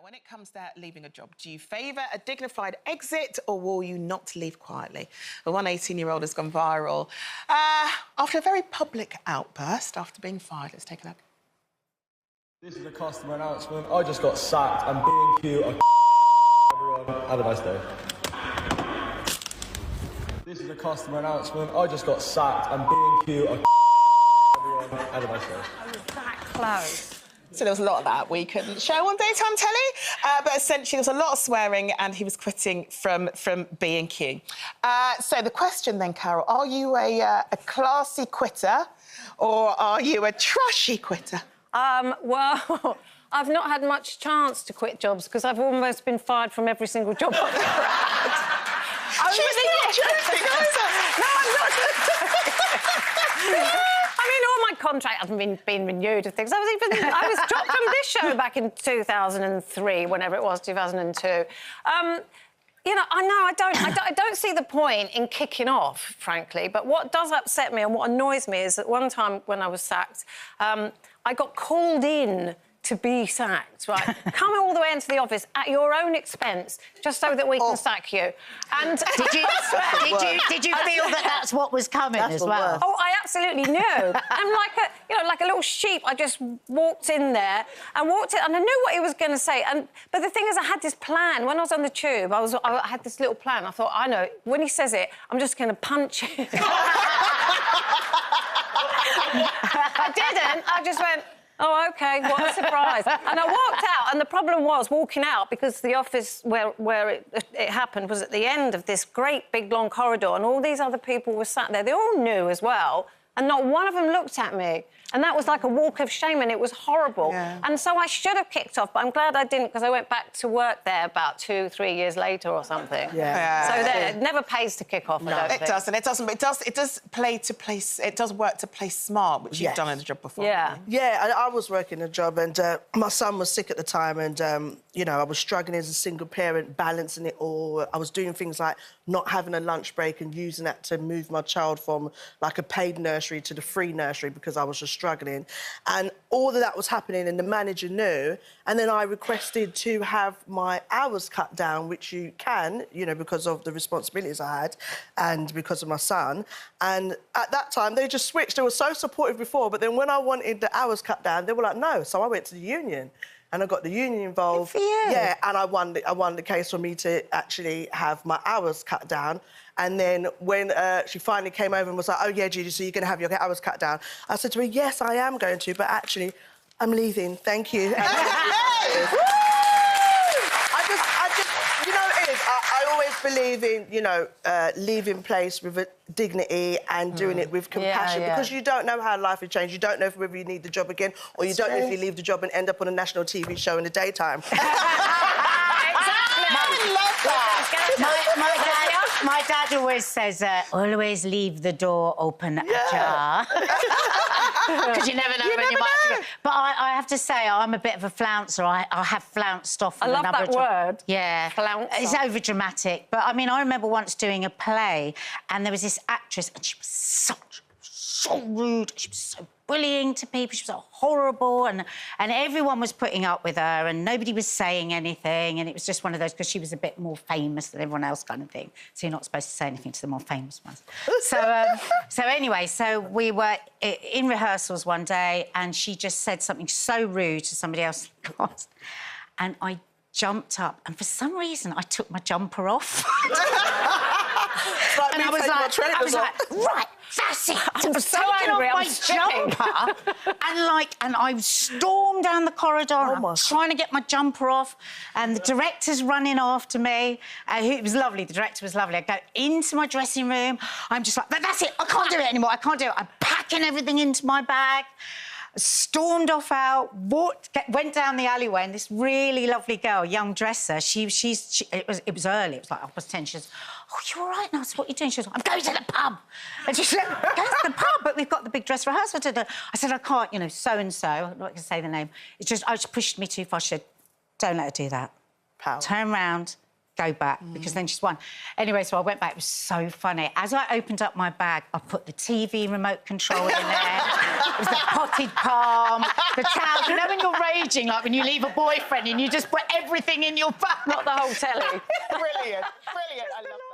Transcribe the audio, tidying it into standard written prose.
When it comes to leaving a job, do you favour a dignified exit or will you not leave quietly? The 18-year-old has gone viral after a very public outburst after being fired. Let's take a look. This is a customer announcement. I just got sacked and B&Q are everyone. Have a nice day. This is a customer announcement. I just got sacked and B&Q are everyone. Have a nice day. I was that close. So there was a lot of that we couldn't show on daytime telly, but essentially there was a lot of swearing and he was quitting from B&Q. So the question then, Carol, are you a classy quitter or are you a trashy quitter? Well, I've not had much chance to quit jobs because I've almost been fired from every single job I've had. She's not joking, either. No, I'm not. I mean, all my contract hasn't been renewed and things. I was dropped from this show back in 2003, whenever it was, 2002. You know, I don't see the point in kicking off, frankly. But what does upset me and what annoys me is that one time when I was sacked, I got called in to be sacked, right? Come all the way into the office at your own expense, just so that we can sack you. And did you feel that that's what was coming as well? Oh, I absolutely knew. And like a little sheep, I just walked in there and I knew what he was going to say. But the thing is, I had this plan. When I was on the tube, I had this little plan. I thought, I know, when he says it, I'm just going to punch him. I didn't. I just went, oh, OK, what a surprise. And I walked out, and the problem was walking out because the office where it happened was at the end of this great big long corridor and all these other people were sat there. They all knew as well, and not one of them looked at me. And that was like a walk of shame, and it was horrible. Yeah. And so I should have kicked off, but I'm glad I didn't because I went back to work there about 2-3 years later or something. Yeah. So there, it never pays to kick off. No, it doesn't. It doesn't. But it does play to play. It does work to play smart, which you've done in the job before. Yeah. Yeah, I was working a job, and my son was sick at the time, and you know, I was struggling as a single parent, balancing it all. I was doing things like not having a lunch break and using that to move my child from like a paid nursery to the free nursery because I was just struggling. And all of that was happening and the manager knew. And then I requested to have my hours cut down, which you can, you know, because of the responsibilities I had and because of my son. And at that time, they just switched. They were so supportive before, but then when I wanted the hours cut down, they were like, no. So I went to the union. And I got the union involved. Good for you. Yeah, and I won the case for me to actually have my hours cut down. And then when she finally came over and was like, oh, yeah, Judy, so you're going to have your hours cut down. I said to her, yes, I am going to, but actually, I'm leaving. Thank you. You know what it is? I always believe in, you know, leaving place with a dignity and doing it with compassion because you don't know how life will change. You don't know whether you need the job again or you don't know if you leave the job and end up on a national TV show in the daytime. My dad always says, always leave the door open ajar. Because you never know when you might... But I have to say, I'm a bit of a flouncer. I have flounced off... I love that word. Yeah. Flouncer. It's overdramatic. But, I mean, I remember once doing a play and there was this actress and she was so rude. She was so bullying to people. She was so horrible and everyone was putting up with her and nobody was saying anything and it was just one of those because she was a bit more famous than everyone else kind of thing. So you're not supposed to say anything to the more famous ones. So anyway, so we were in rehearsals one day and she just said something so rude to somebody else in the class and I jumped up and for some reason I took my jumper off. And I was like, right, that's it. I was so angry, my jumper and I stormed down the corridor and I'm trying to get my jumper off and the director's running after me. It was lovely, the director was lovely. I go into my dressing room, I'm just like, that's it, I can't do it anymore, I can't do it. I'm packing everything into my bag. Stormed off out, went down the alleyway, and this really lovely girl, young dresser, it was early, it was like 10:30. She says, oh, you all right now? So what are you doing? She goes, I'm going to the pub. And she said, go to the pub, but we've got the big dress rehearsal to do. I said, I can't, you know, so-and-so, I'm not going to say the name. It's just, she pushed me too far. She said, don't let her do that. Power. Turn round, go back, because then she's won. Anyway, so I went back. It was so funny. As I opened up my bag, I put the TV remote control in there. It was the potted palm, the towel. You know when you're raging, like when you leave a boyfriend and you just put everything in your bag? Not the whole telly. Brilliant, brilliant. I love